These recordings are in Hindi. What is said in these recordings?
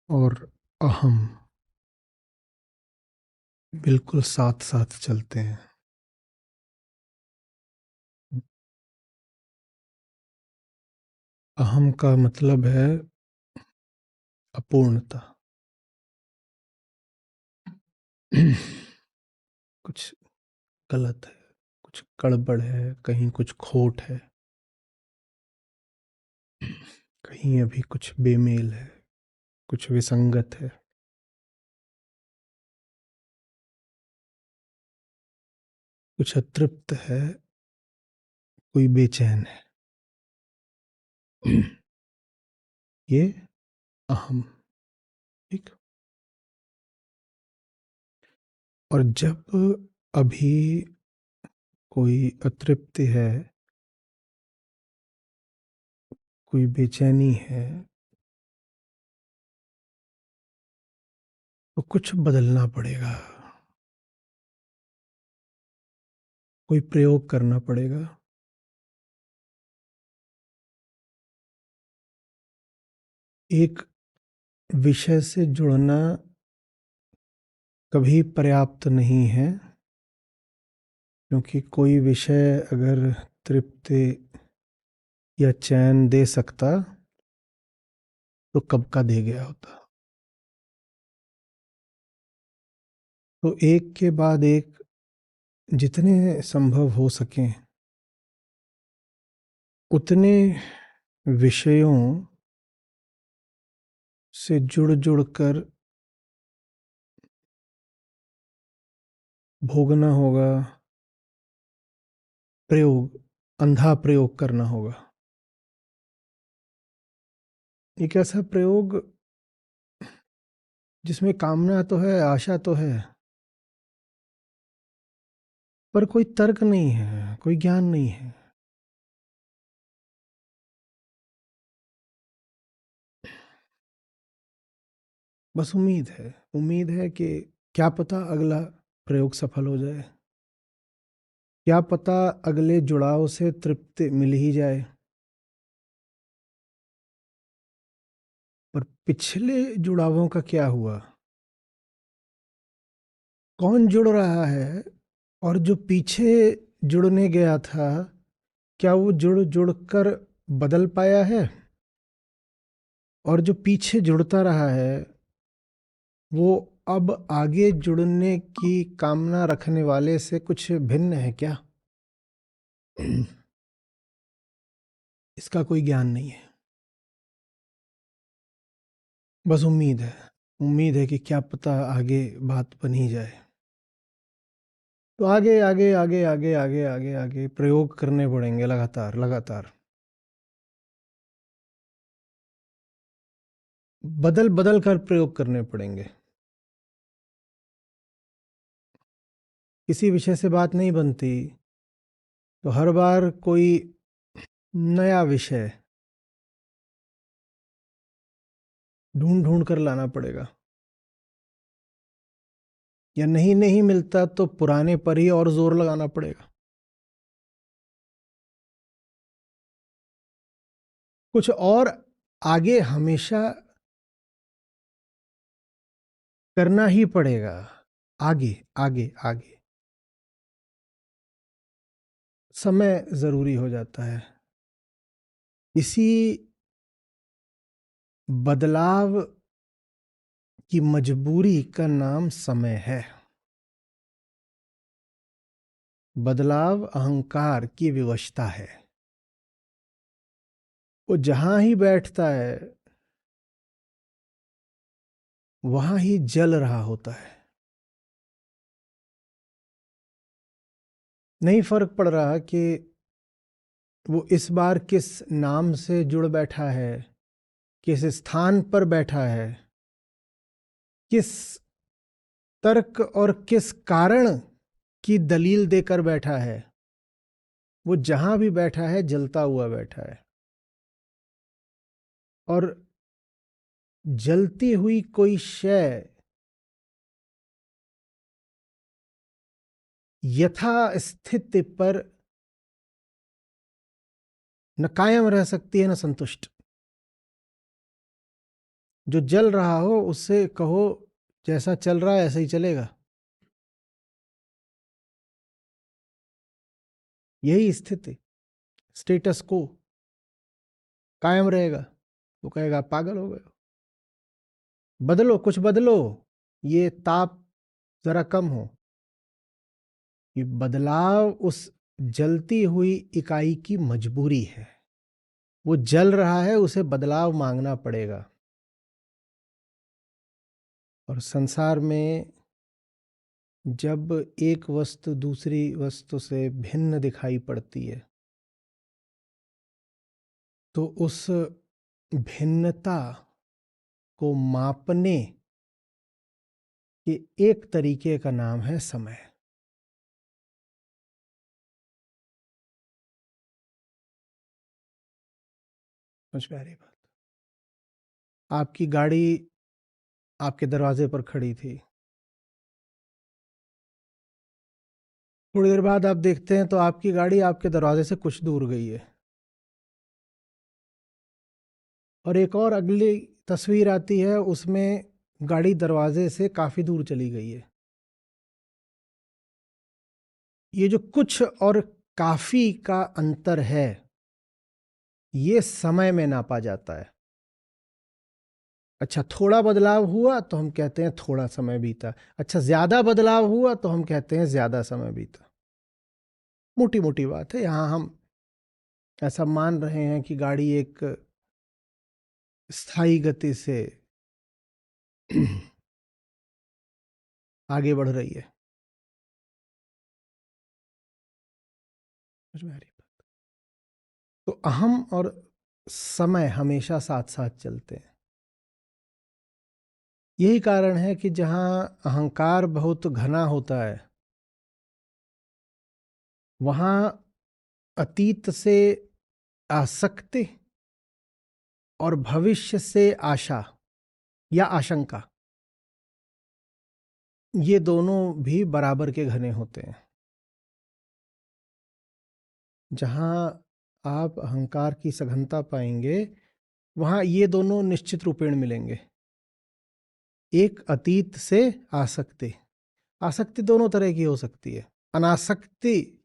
और अहम बिल्कुल साथ साथ चलते हैं। अहम का मतलब है अपूर्णता। कुछ गलत है, कुछ गड़बड़ है, कहीं कुछ खोट है, कहीं अभी कुछ बेमेल है, कुछ विसंगत है। कुछ अतृप्त है, कोई बेचैन है। ये अहम। ठीक। और जब अभी कोई अतृप्ति है, कोई बेचैनी है, तो कुछ बदलना पड़ेगा, कोई प्रयोग करना पड़ेगा। एक विषय से जुड़ना कभी पर्याप्त नहीं है, क्योंकि कोई विषय अगर तृप्ति या चैन दे सकता तो कब का दे गया होता। तो एक के बाद एक जितने संभव हो सकें उतने विषयों से जुड़ जुड़ कर भोगना होगा, प्रयोग, अंधा प्रयोग करना होगा। एक ऐसा प्रयोग जिसमें कामना तो है, आशा तो है, पर कोई तर्क नहीं है, कोई ज्ञान नहीं है। बस उम्मीद है कि क्या पता अगला प्रयोग सफल हो जाए, क्या पता अगले जुड़ाव से तृप्ति मिल ही जाए। पर पिछले जुड़ावों का क्या हुआ? कौन जुड़ रहा है? और जो पीछे जुड़ने गया था, क्या वो जुड़ जुड़ कर बदल पाया है? और जो पीछे जुड़ता रहा है, वो अब आगे जुड़ने की कामना रखने वाले से कुछ भिन्न है क्या? इसका कोई ज्ञान नहीं है। बस उम्मीद है कि क्या पता आगे बात बन ही जाए। तो आगे आगे आगे आगे आगे आगे आगे प्रयोग करने पड़ेंगे, लगातार लगातार बदल बदल कर प्रयोग करने पड़ेंगे। किसी विषय से बात नहीं बनती तो हर बार कोई नया विषय ढूंढ ढूंढ कर लाना पड़ेगा, या नहीं नहीं मिलता तो पुराने पर ही और जोर लगाना पड़ेगा। कुछ और आगे हमेशा करना ही पड़ेगा। आगे आगे आगे समय जरूरी हो जाता है। इसी बदलाव की मजबूरी का नाम समय है। बदलाव अहंकार की विवशता है। वो जहां ही बैठता है वहां ही जल रहा होता है। नहीं फर्क पड़ रहा कि वो इस बार किस नाम से जुड़ बैठा है, किस स्थान पर बैठा है, किस तर्क और किस कारण की दलील देकर बैठा है। वो जहां भी बैठा है जलता हुआ बैठा है। और जलती हुई कोई शय यथा स्थिति पर न कायम रह सकती है न संतुष्ट। जो जल रहा हो उससे कहो जैसा चल रहा है ऐसा ही चलेगा। यही स्थिति, स्टेटस को कायम रहेगा। वो कहेगा आप पागल हो गए हो, बदलो, कुछ बदलो, ये ताप जरा कम हो। ये बदलाव उस जलती हुई इकाई की मजबूरी है। वो जल रहा है, उसे बदलाव मांगना पड़ेगा। और संसार में जब एक वस्तु दूसरी वस्तु से भिन्न दिखाई पड़ती है तो उस भिन्नता को मापने के एक तरीके का नाम है समय। समझ में आ रही बात? आपकी गाड़ी आपके दरवाजे पर खड़ी थी, थोड़ी देर बाद आप देखते हैं तो आपकी गाड़ी आपके दरवाजे से कुछ दूर गई है, और एक और अगली तस्वीर आती है, उसमें गाड़ी दरवाजे से काफी दूर चली गई है। ये जो कुछ और काफी का अंतर है, ये समय में नापा जाता है। अच्छा, थोड़ा बदलाव हुआ तो हम कहते हैं थोड़ा समय बीता। अच्छा, ज्यादा बदलाव हुआ तो हम कहते हैं ज्यादा समय बीता। मोटी मोटी बात है। यहां हम ऐसा मान रहे हैं कि गाड़ी एक स्थायी गति से आगे बढ़ रही है। समझ में आ रही बात? तो अहम और समय हमेशा साथ साथ चलते हैं। यही कारण है कि जहां अहंकार बहुत घना होता है, वहां अतीत से आसक्ति और भविष्य से आशा या आशंका, ये दोनों भी बराबर के घने होते हैं। जहां आप अहंकार की सघनता पाएंगे, वहां ये दोनों निश्चित रूपेण मिलेंगे। एक अतीत से आसक्ति। आसक्ति दोनों तरह की हो सकती है। अनासक्ति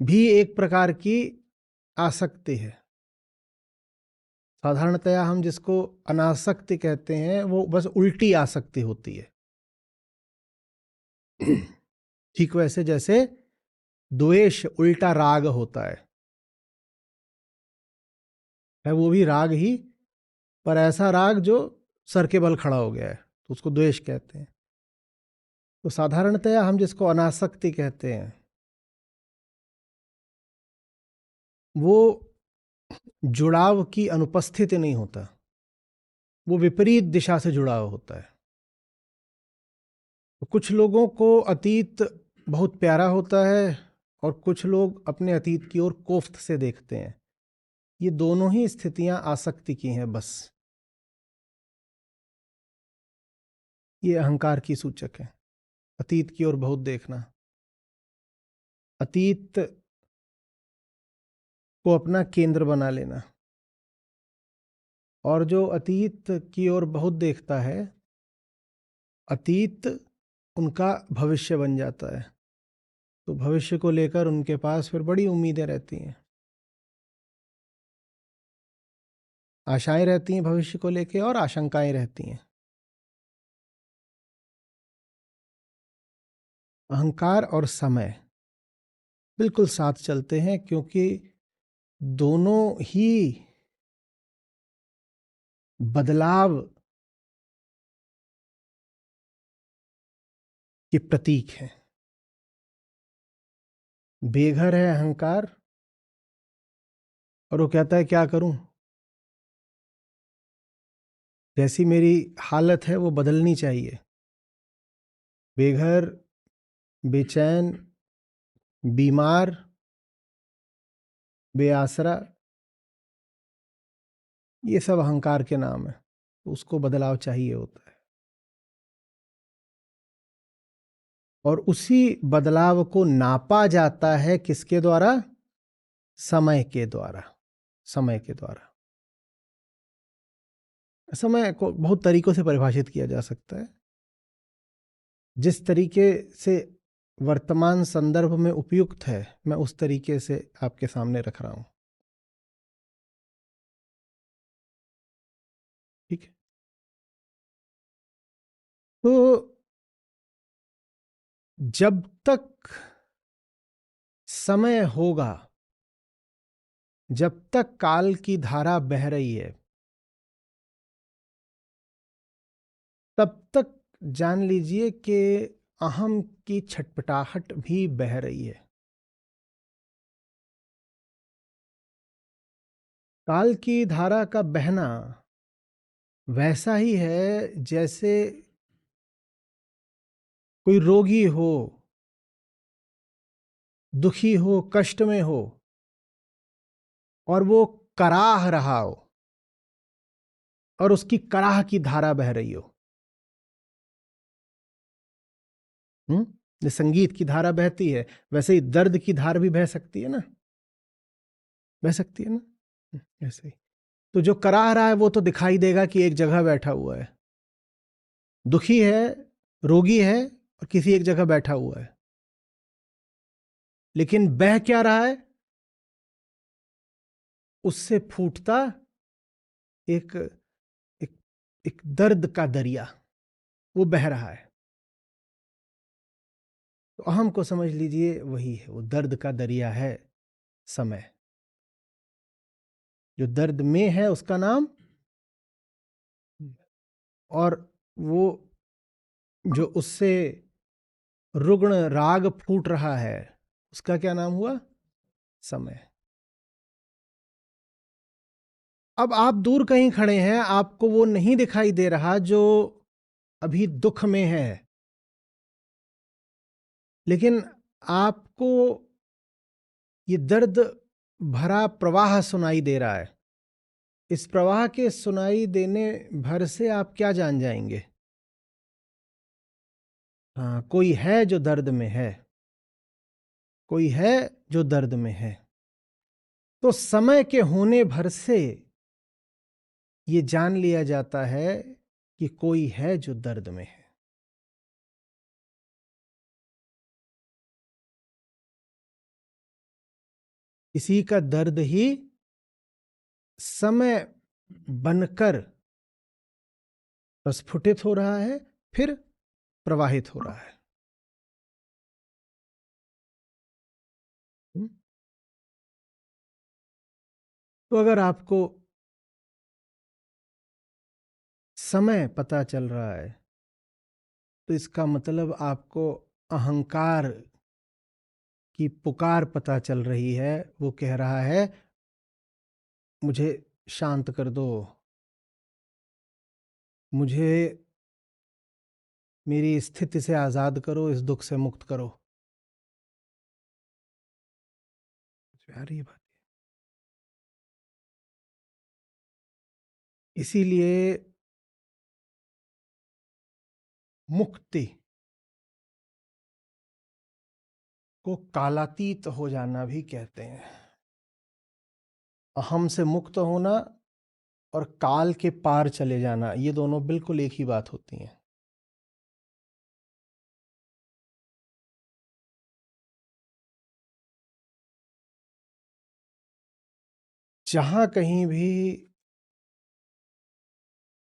भी एक प्रकार की आसक्ति है। साधारणतया हम जिसको अनासक्ति कहते हैं वो बस उल्टी आसक्ति होती है। ठीक वैसे जैसे द्वेष उल्टा राग होता है वो भी राग ही, पर ऐसा राग जो सर के बल खड़ा हो गया है, तो उसको द्वेष कहते हैं। तो साधारणतया हम जिसको अनासक्ति कहते हैं वो जुड़ाव की अनुपस्थिति नहीं होता, वो विपरीत दिशा से जुड़ाव होता है। तो कुछ लोगों को अतीत बहुत प्यारा होता है और कुछ लोग अपने अतीत की ओर कोफ्त से देखते हैं। ये दोनों ही स्थितियां आसक्ति की हैं बस। ये अहंकार की सूचक है। अतीत की ओर बहुत देखना, अतीत को अपना केंद्र बना लेना। और जो अतीत की ओर बहुत देखता है, अतीत उनका भविष्य बन जाता है। तो भविष्य को लेकर उनके पास फिर बड़ी उम्मीदें रहती हैं, आशाएं रहती हैं भविष्य को लेकर, और आशंकाएं रहती हैं। अहंकार और समय बिल्कुल साथ चलते हैं, क्योंकि दोनों ही बदलाव के प्रतीक हैं। बेघर है अहंकार, और वो कहता है क्या करूं, जैसी मेरी हालत है वो बदलनी चाहिए। बेघर, बेचैन, बीमार, बेआसरा, ये सब अहंकार के नाम है। तो उसको बदलाव चाहिए होता है, और उसी बदलाव को नापा जाता है किसके द्वारा? समय के द्वारा। समय के द्वारा। समय को बहुत तरीकों से परिभाषित किया जा सकता है। जिस तरीके से वर्तमान संदर्भ में उपयुक्त है, मैं उस तरीके से आपके सामने रख रहा हूं। ठीक है। तो जब तक समय होगा, जब तक काल की धारा बह रही है, तब तक जान लीजिए कि अहम की छटपटाहट भी बह रही है। काल की धारा का बहना वैसा ही है जैसे कोई रोगी हो, दुखी हो, कष्ट में हो और वो कराह रहा हो और उसकी कराह की धारा बह रही हो। जैसे संगीत की धारा बहती है, वैसे ही दर्द की धार भी बह सकती है ना, बह सकती है ना। ऐसे ही तो जो कराह रहा है वो तो दिखाई देगा कि एक जगह बैठा हुआ है, दुखी है, रोगी है और किसी एक जगह बैठा हुआ है। लेकिन बह क्या रहा है? उससे फूटता एक एक एक दर्द का दरिया, वो बह रहा है। तो अहम को समझ लीजिए वही है, वो दर्द का दरिया है समय। जो दर्द में है उसका नाम, और वो जो उससे रुग्ण राग फूट रहा है उसका क्या नाम हुआ? समय। अब आप दूर कहीं खड़े हैं, आपको वो नहीं दिखाई दे रहा जो अभी दुख में है, लेकिन आपको ये दर्द भरा प्रवाह सुनाई दे रहा है। इस प्रवाह के सुनाई देने भर से आप क्या जान जाएंगे? हाँ, कोई है जो दर्द में है, कोई है जो दर्द में है। तो समय के होने भर से ये जान लिया जाता है कि कोई है जो दर्द में है। इसी का दर्द ही समय बनकर प्रस्फुटित हो रहा है, फिर प्रवाहित हो रहा है। तो अगर आपको समय पता चल रहा है तो इसका मतलब आपको अहंकार की पुकार पता चल रही है। वो कह रहा है मुझे शांत कर दो, मुझे मेरी स्थिति से आजाद करो, इस दुख से मुक्त करो। प्यारी बात। इसीलिए मुक्ति को कालातीत हो जाना भी कहते हैं। अहम से मुक्त होना और काल के पार चले जाना, ये दोनों बिल्कुल एक ही बात होती हैं। जहां कहीं भी,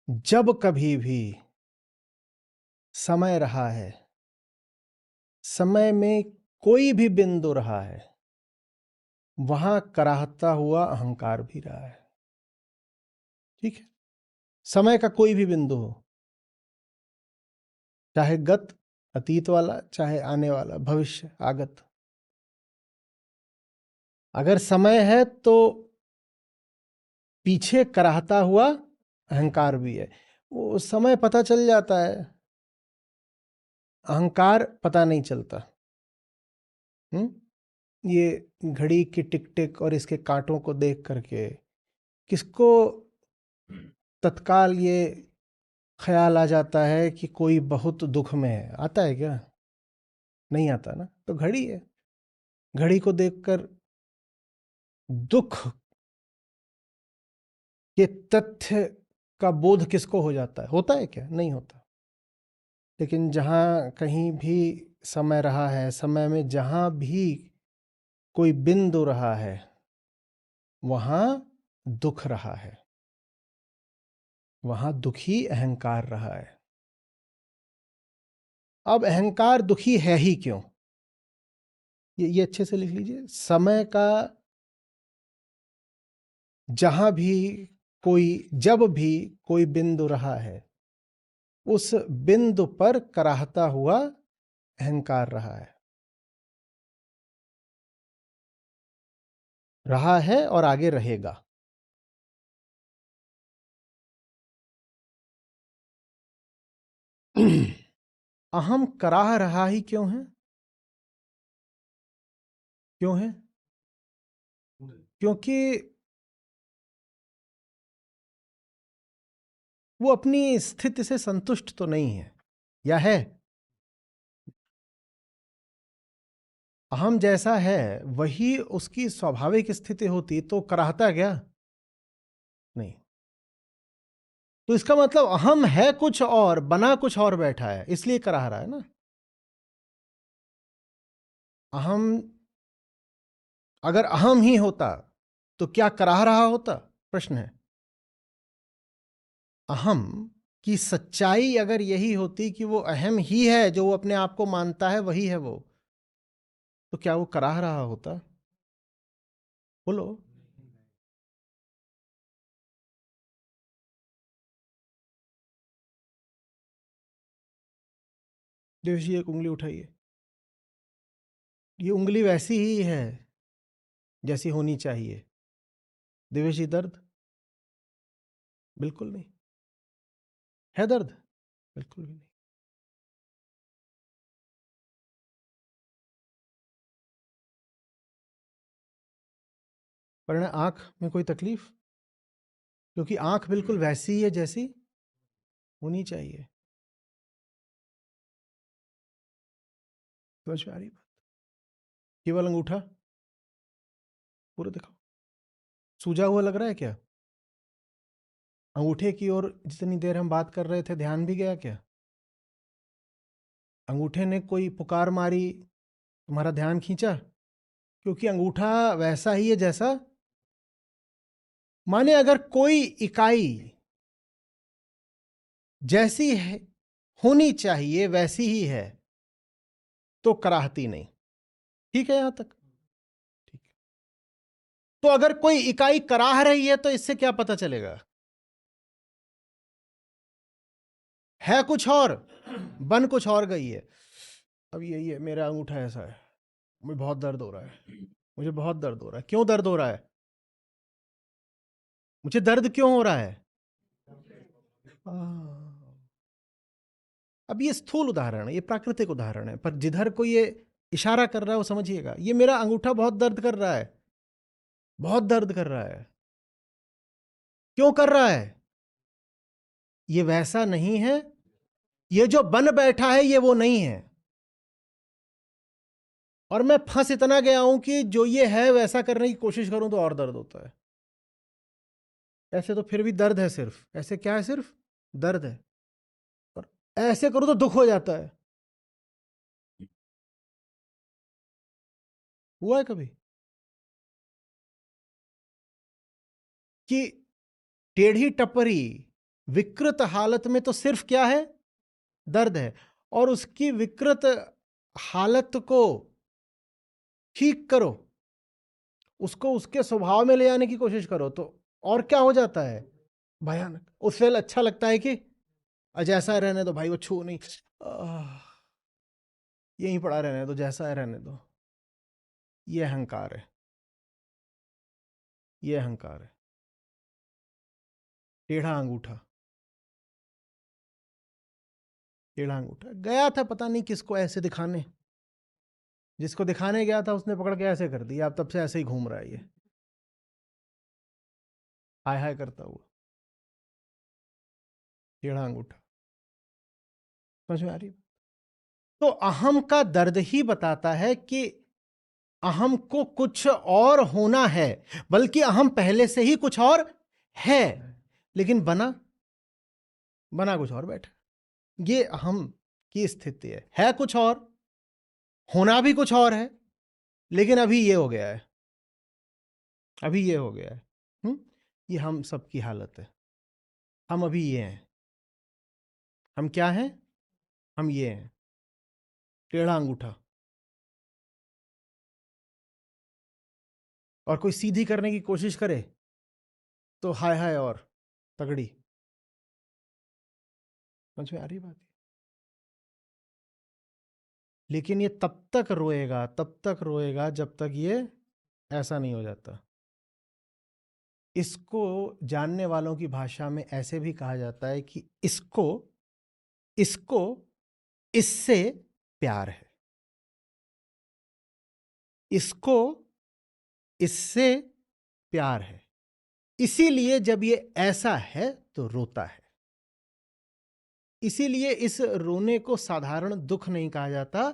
जब कभी भी समय रहा है, समय में कोई भी बिंदु रहा है, वहां कराहता हुआ अहंकार भी रहा है। ठीक है। समय का कोई भी बिंदु हो, चाहे गत अतीत वाला, चाहे आने वाला भविष्य आगत, अगर समय है तो पीछे कराहता हुआ अहंकार भी है। वो समय पता चल जाता है, अहंकार पता नहीं चलता। ये घड़ी की टिक टिक और इसके कांटों को देख करके किसको तत्काल ये ख्याल आ जाता है कि कोई बहुत दुख में है? आता है क्या? नहीं आता ना। तो घड़ी है, घड़ी को देखकर दुख के तथ्य का बोध किसको हो जाता है? होता है क्या? नहीं होता। लेकिन जहाँ कहीं भी समय रहा है, समय में जहाँ भी कोई बिंदु रहा है, वहाँ दुख रहा है, वहाँ दुखी अहंकार रहा है। अब अहंकार दुखी है ही क्यों? ये अच्छे से लिख लीजिए। समय का जहां भी जब भी कोई बिंदु रहा है, उस बिंदु पर कराहता हुआ अहंकार रहा है और आगे रहेगा। अहम कराह रहा ही क्यों है? क्यों है? क्योंकि वो अपनी स्थिति से संतुष्ट तो नहीं है, या है? अहम जैसा है वही उसकी स्वाभाविक स्थिति होती तो कराहता क्या? नहीं। तो इसका मतलब अहम है कुछ और, बना कुछ और बैठा है, इसलिए कराह रहा है ना। अहम अगर अहम ही होता तो क्या कराह रहा होता? प्रश्न है। अहम की सच्चाई अगर यही होती कि वो अहम ही है, जो वो अपने आप को मानता है वही है वो, तो क्या वो कराह रहा होता? बोलो। देवेश जी एक उंगली उठाइए। ये उंगली वैसी ही है जैसी होनी चाहिए। देवेश जी दर्द? बिल्कुल नहीं। है दर्द? बिल्कुल भी नहीं। पर आंख में कोई तकलीफ? क्योंकि आंख बिल्कुल वैसी ही है जैसी होनी चाहिए। समझ में आ रही बात? केवल अंगूठा पूरा दिखाओ। सूजा हुआ लग रहा है क्या? अंगूठे की ओर जितनी देर हम बात कर रहे थे ध्यान भी गया क्या? अंगूठे ने कोई पुकार मारी, तुम्हारा ध्यान खींचा? क्योंकि अंगूठा वैसा ही है जैसा, माने अगर कोई इकाई जैसी है होनी चाहिए वैसी ही है तो कराहती नहीं। ठीक है यहां तक? ठीक है। तो अगर कोई इकाई कराह रही है तो इससे क्या पता चलेगा? है कुछ और, बन कुछ और गई है। अब यही है, मेरा अंगूठा ऐसा है, मुझे बहुत दर्द हो रहा है, मुझे बहुत दर्द हो रहा है। क्यों दर्द हो रहा है? मुझे दर्द क्यों हो रहा है? अब ये स्थूल उदाहरण है, ये प्राकृतिक उदाहरण है, पर जिधर को ये इशारा कर रहा है वो समझिएगा। ये मेरा अंगूठा बहुत दर्द कर रहा है, बहुत दर्द कर रहा है। क्यों कर रहा है? ये वैसा नहीं है, ये जो बन बैठा है ये वो नहीं है। और मैं फंस इतना गया हूं कि जो ये है वैसा करने की कोशिश करूं तो और दर्द होता है। ऐसे तो फिर भी दर्द है, सिर्फ ऐसे क्या है, सिर्फ दर्द है। और ऐसे करो तो दुख हो जाता है। हुआ है कभी कि टेढ़ी टपरी विकृत हालत में तो सिर्फ क्या है? दर्द है। और उसकी विकृत हालत को ठीक करो, उसको उसके स्वभाव में ले आने की कोशिश करो तो और क्या हो जाता है? भयानक। उससे अच्छा लगता है कि जैसा है रहने दो भाई, वो छू नहीं, यहीं पड़ा रहने दो, जैसा है रहने दो। ये अहंकार है, ये अहंकार है। टेढ़ा अंगूठा, टेढ़ा अंगूठा गया था पता नहीं किसको ऐसे दिखाने, जिसको दिखाने गया था उसने पकड़ के ऐसे कर दिया, अब तब से ऐसे ही घूम रहा है ये, हाय हाय करता हुआ। टेढ़ा अंगूठा। समझ में आ रही है? तो अहम का दर्द ही बताता है कि अहम को कुछ और होना है, बल्कि अहम पहले से ही कुछ और है, लेकिन बना बना कुछ और बैठा। ये हम की स्थिति है कुछ और, होना भी कुछ और है, लेकिन अभी ये हो गया है, अभी ये हो गया है। ये हम सबकी हालत है। हम अभी ये हैं। हम क्या हैं? हम ये हैं, टेढ़ा अंगूठा। और कोई सीधी करने की कोशिश करे तो हाय हाय और तगड़ी। समझ में आ रही बात? लेकिन ये तब तक रोएगा, तब तक रोएगा जब तक ये ऐसा नहीं हो जाता। इसको जानने वालों की भाषा में ऐसे भी कहा जाता है कि इसको इसको इससे प्यार है, इसको इससे प्यार है, इसीलिए जब ये ऐसा है तो रोता है। इसीलिए इस रोने को साधारण दुख नहीं कहा जाता,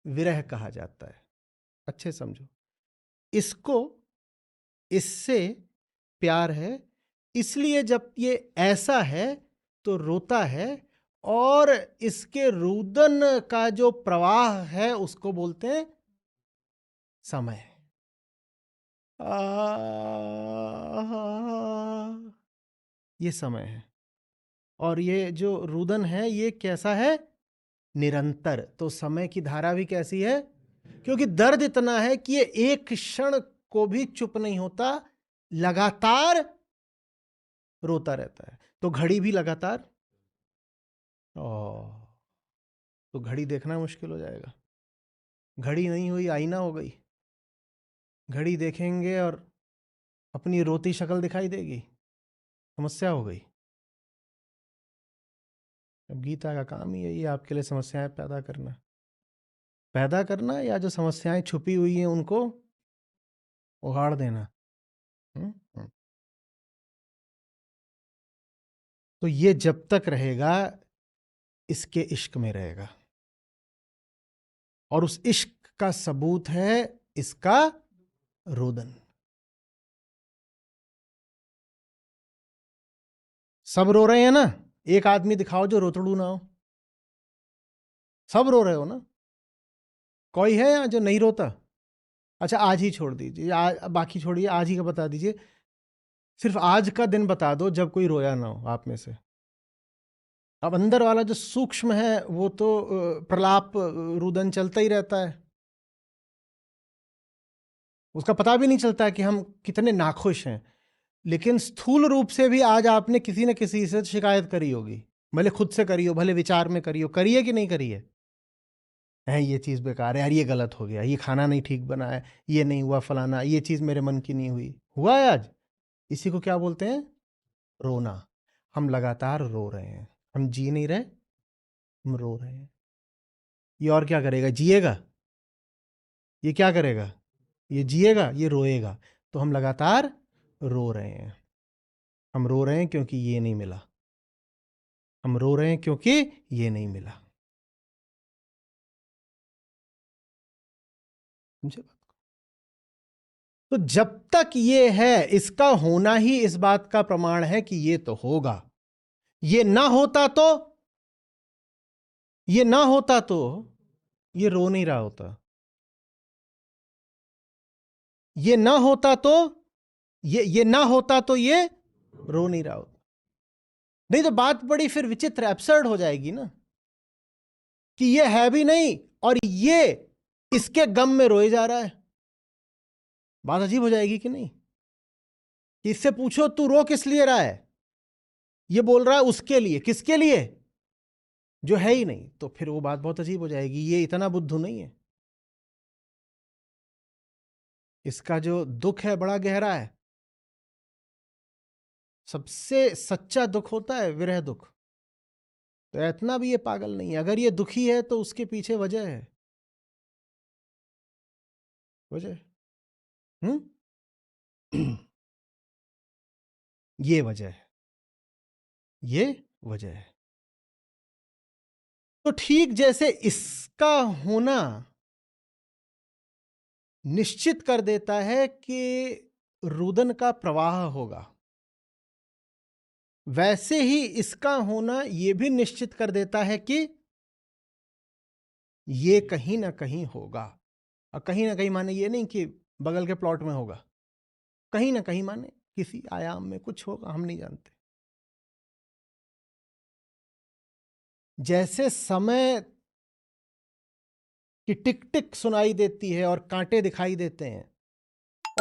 विरह कहा जाता है। अच्छे समझो, इसको इससे प्यार है, इसलिए जब ये ऐसा है तो रोता है, और इसके रुदन का जो प्रवाह है उसको बोलते हैं समय। ये समय है। और ये जो रुदन है ये कैसा है? निरंतर। तो समय की धारा भी कैसी है? क्योंकि दर्द इतना है कि ये एक क्षण को भी चुप नहीं होता, लगातार रोता रहता है। तो घड़ी भी लगातार, तो घड़ी देखना मुश्किल हो जाएगा। घड़ी नहीं हुई, आईना हो गई। घड़ी देखेंगे और अपनी रोती शक्ल दिखाई देगी, समस्या हो गई। अब गीता का काम ही यही है, आपके लिए समस्याएं पैदा करना या जो समस्याएं छुपी हुई हैं उनको उगाड़ देना। हम्म। तो ये जब तक रहेगा इसके इश्क में रहेगा, और उस इश्क का सबूत है इसका रोदन। सब रो रहे हैं ना? एक आदमी दिखाओ जो रोतड़ू ना हो। सब रो रहे हो ना? कोई है यहाँ जो नहीं रोता? अच्छा, आज ही छोड़ दीजिए, बाकी छोड़िए, आज ही का बता दीजिए। सिर्फ आज का दिन बता दो जब कोई रोया ना हो आप में से। अब अंदर वाला जो सूक्ष्म है वो तो प्रलाप रुदन चलता ही रहता है, उसका पता भी नहीं चलता कि हम कितने नाखुश हैं। लेकिन स्थूल रूप से भी आज आपने किसी न किसी से शिकायत करी होगी, भले खुद से करी हो, भले विचार में करी हो। करिए कि नहीं करिए? है ये चीज़ बेकार है यार, ये गलत हो गया, ये खाना नहीं ठीक बना है, ये नहीं हुआ, फलाना, ये चीज़ मेरे मन की नहीं हुई। हुआ है आज। इसी को क्या बोलते हैं? रोना। हम लगातार रो रहे हैं, हम जी नहीं रहे, हम रो रहे हैं। ये और क्या करेगा? जिएगा? ये क्या करेगा? ये जिएगा, ये रोएगा। तो हम लगातार रो रहे हैं। हम रो रहे हैं क्योंकि ये नहीं मिला, हम रो रहे हैं क्योंकि ये नहीं मिला। समझे बात को? तो जब तक ये है, इसका होना ही इस बात का प्रमाण है कि ये तो होगा। ये ना होता तो, ये ना होता तो ये रो नहीं रहा होता। ये ना होता तो ये ना होता तो ये रो नहीं रहा होता। नहीं तो बात बड़ी फिर विचित्र, एब्सर्ड हो जाएगी ना, कि ये है भी नहीं और ये इसके गम में रोए जा रहा है। बात अजीब हो जाएगी कि नहीं? कि इससे पूछो तू रो किस लिए रहा है, ये बोल रहा है उसके लिए। किसके लिए? जो है ही नहीं। तो फिर वो बात बहुत अजीब हो जाएगी। ये इतना बुद्धू नहीं है, इसका जो दुख है बड़ा गहरा है। सबसे सच्चा दुख होता है विरह दुख। तो इतना भी ये पागल नहीं है। अगर ये दुखी है तो उसके पीछे वजह है, वजह। ये वजह है, ये वजह है। तो ठीक जैसे इसका होना निश्चित कर देता है कि रुदन का प्रवाह होगा, वैसे ही इसका होना ये भी निश्चित कर देता है कि ये कहीं ना कहीं होगा। और कहीं ना कहीं माने ये नहीं कि बगल के प्लॉट में होगा, कहीं ना कहीं माने किसी आयाम में कुछ होगा, हम नहीं जानते। जैसे समय की टिक टिक सुनाई देती है और कांटे दिखाई देते हैं,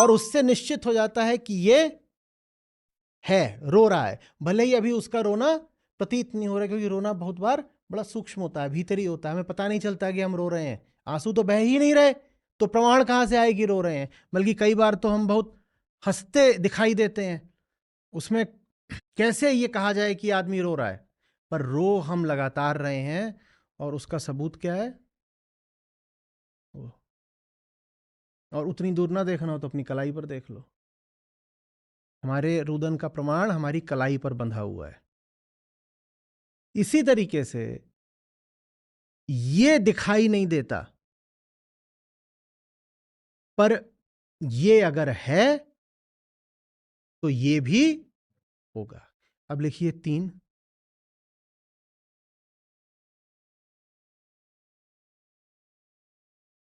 और उससे निश्चित हो जाता है कि ये है, रो रहा है, भले ही अभी उसका रोना प्रतीत नहीं हो रहा, क्योंकि रोना बहुत बार बड़ा सूक्ष्म होता है, भीतरी होता है, हमें पता नहीं चलता कि हम रो रहे हैं, आंसू तो बह ही नहीं रहे, तो प्रमाण कहां से आएगी रो रहे हैं। बल्कि कई बार तो हम बहुत हंसते दिखाई देते हैं, उसमें कैसे ये कहा जाए कि आदमी रो रहा है, पर रो हम लगातार रहे हैं। और उसका सबूत क्या है? और उतनी दूर ना देखना हो तो अपनी कलाई पर देख लो। हमारे रुदन का प्रमाण हमारी कलाई पर बंधा हुआ है। इसी तरीके से ये दिखाई नहीं देता, पर ये अगर है तो ये भी होगा। अब लिखिए 3,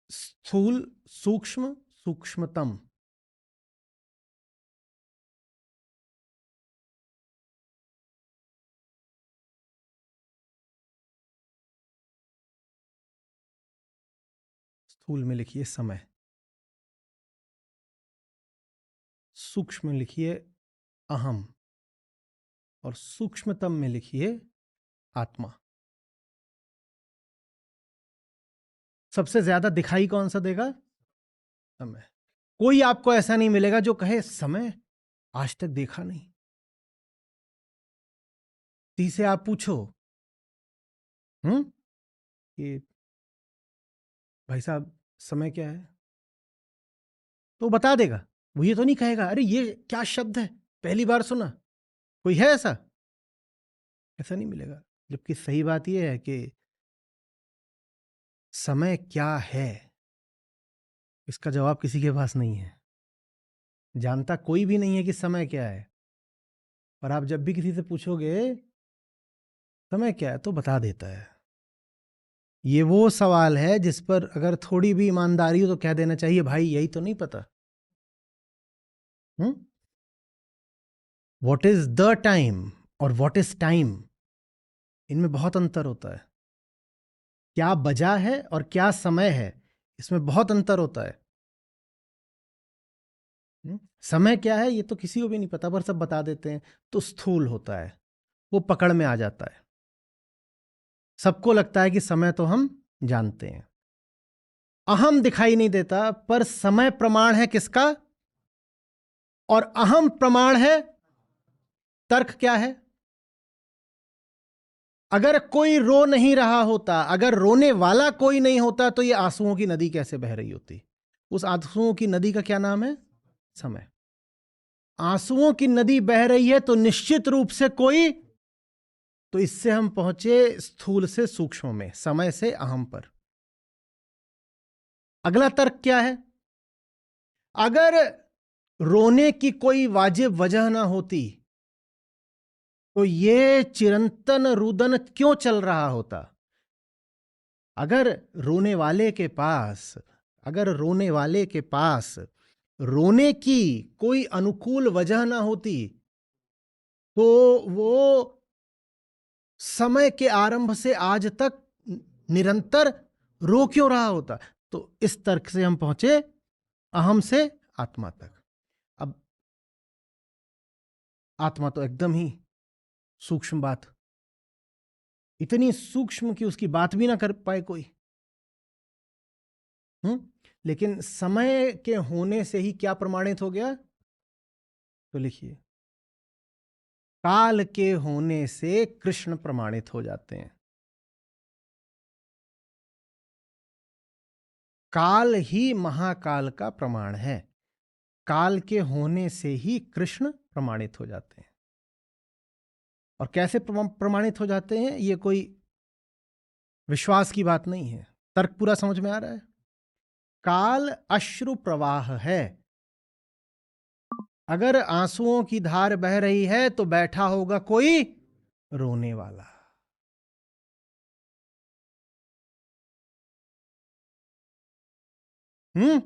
स्थूल, सूक्ष्म, सूक्ष्मतम। स्थूल में लिखिए समय, सूक्ष्म में लिखिए अहम, और सूक्ष्मतम में लिखिए आत्मा। सबसे ज्यादा दिखाई कौन सा देगा? समय। कोई आपको ऐसा नहीं मिलेगा जो कहे समय आज तक देखा नहीं। किसी से आप पूछो कि भाई साहब समय क्या है, तो बता देगा। वो ये तो नहीं कहेगा अरे ये क्या शब्द है, पहली बार सुना। कोई है ऐसा? ऐसा नहीं मिलेगा। जबकि सही बात यह है कि समय क्या है, इसका जवाब किसी के पास नहीं है। जानता कोई भी नहीं है कि समय क्या है। और आप जब भी किसी से पूछोगे समय क्या है, तो बता देता है। ये वो सवाल है जिस पर अगर थोड़ी भी ईमानदारी हो तो कह देना चाहिए भाई यही तो नहीं पता। व्हाट इज द टाइम और व्हाट इज टाइम, इनमें बहुत अंतर होता है। क्या बजा है और क्या समय है, इसमें बहुत अंतर होता है। समय क्या है ये तो किसी को भी नहीं पता, पर सब बता देते हैं, तो स्थूल होता है, वो पकड़ में आ जाता है। सबको लगता है कि समय तो हम जानते हैं। अहम दिखाई नहीं देता, पर समय प्रमाण है किसका? और अहम प्रमाण है। तर्क क्या है? अगर कोई रो नहीं रहा होता, अगर रोने वाला कोई नहीं होता, तो ये आंसुओं की नदी कैसे बह रही होती? उस आंसुओं की नदी का क्या नाम है? समय। आंसुओं की नदी बह रही है तो निश्चित रूप से कोई, तो इससे हम पहुंचे स्थूल से सूक्ष्म में, समय से अहम पर। अगला तर्क क्या है? अगर रोने की कोई वाजिब वजह ना होती तो ये चिरंतन रुदन क्यों चल रहा होता? अगर रोने वाले के पास, अगर रोने वाले के पास रोने की कोई अनुकूल वजह ना होती तो वो समय के आरंभ से आज तक निरंतर रो क्यों रहा होता? तो इस तर्क से हम पहुंचे अहम से आत्मा तक। अब आत्मा तो एकदम ही सूक्ष्म बात, इतनी सूक्ष्म कि उसकी बात भी ना कर पाए कोई। लेकिन समय के होने से ही क्या प्रमाणित हो गया? तो लिखिए, काल के होने से कृष्ण प्रमाणित हो जाते हैं। काल ही महाकाल का प्रमाण है। काल के होने से ही कृष्ण प्रमाणित हो जाते हैं। और कैसे प्रमाणित हो जाते हैं, ये कोई विश्वास की बात नहीं है। तर्क पूरा समझ में आ रहा है? काल अश्रु प्रवाह है। अगर आंसुओं की धार बह रही है तो बैठा होगा कोई रोने वाला। हम्म।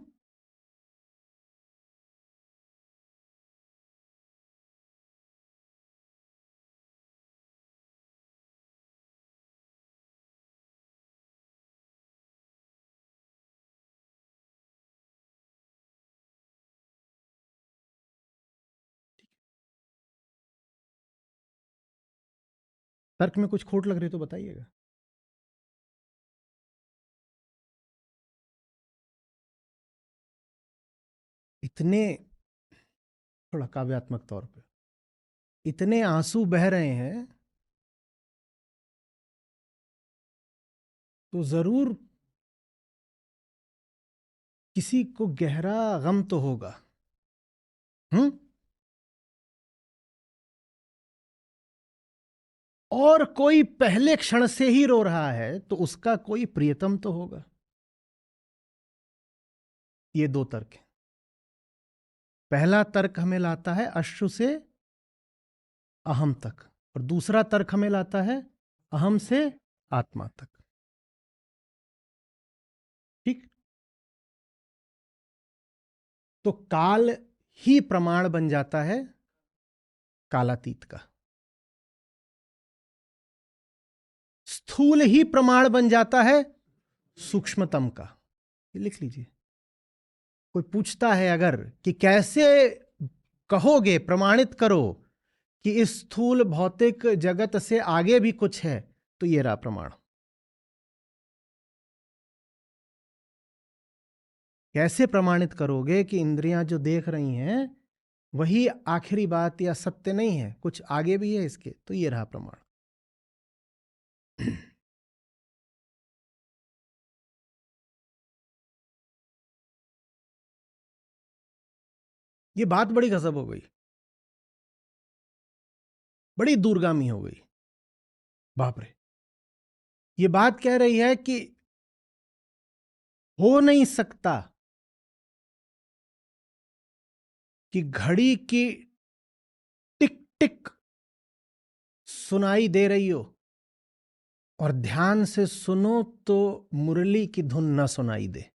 तर्क में कुछ खोट लग रही तो बताइएगा। इतने, थोड़ा काव्यात्मक तौर पे, इतने आंसू बह रहे हैं तो जरूर किसी को गहरा गम तो होगा। हम्म। और कोई पहले क्षण से ही रो रहा है तो उसका कोई प्रियतम तो होगा। ये दो तर्क हैं। पहला तर्क हमें लाता है अश्रु से अहम तक, और दूसरा तर्क हमें लाता है अहम से आत्मा तक। ठीक। तो काल ही प्रमाण बन जाता है कालातीत का, स्थूल ही प्रमाण बन जाता है सूक्ष्मतम का। ये लिख लीजिए। कोई पूछता है अगर कि कैसे कहोगे, प्रमाणित करो कि इस स्थूल भौतिक जगत से आगे भी कुछ है, तो ये रहा प्रमाण। कैसे प्रमाणित करोगे कि इंद्रियां जो देख रही हैं वही आखिरी बात या सत्य नहीं है, कुछ आगे भी है इसके, तो ये रहा प्रमाण। ये बात बड़ी गजब हो गई, बड़ी दूरगामी हो गई। बाप रे। ये बात कह रही है कि हो नहीं सकता कि घड़ी की टिक टिक सुनाई दे रही हो और ध्यान से सुनो तो मुरली की धुन ना सुनाई दे।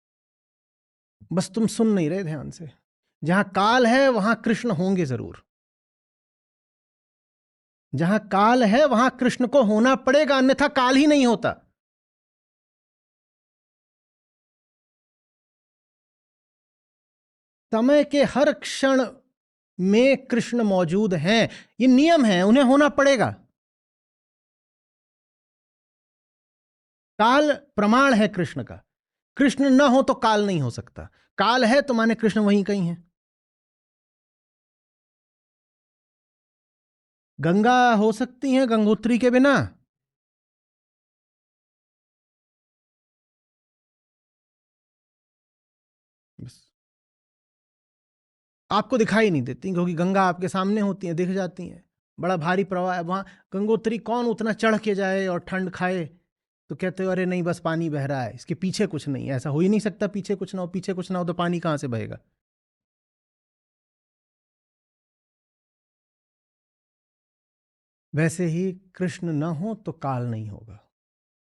बस तुम सुन नहीं रहे ध्यान से। जहां काल है वहां कृष्ण होंगे जरूर। जहां काल है वहां कृष्ण को होना पड़ेगा, अन्यथा काल ही नहीं होता। समय के हर क्षण में कृष्ण मौजूद हैं, ये नियम है, उन्हें होना पड़ेगा। काल प्रमाण है कृष्ण का। कृष्ण न हो तो काल नहीं हो सकता, काल है तो माने कृष्ण वहीं कहीं है। गंगा हो सकती है गंगोत्री के बिना? बस आपको दिखाई नहीं देती क्योंकि गंगा आपके सामने होती है, दिख जाती है, बड़ा भारी प्रवाह है वहां। गंगोत्री कौन उतना चढ़ के जाए और ठंड खाए? तो कहते हो अरे नहीं बस पानी बह रहा है, इसके पीछे कुछ नहीं है। ऐसा हो ही नहीं सकता, पीछे कुछ ना हो, पीछे कुछ ना हो तो पानी कहां से बहेगा? वैसे ही कृष्ण न हो तो काल नहीं होगा।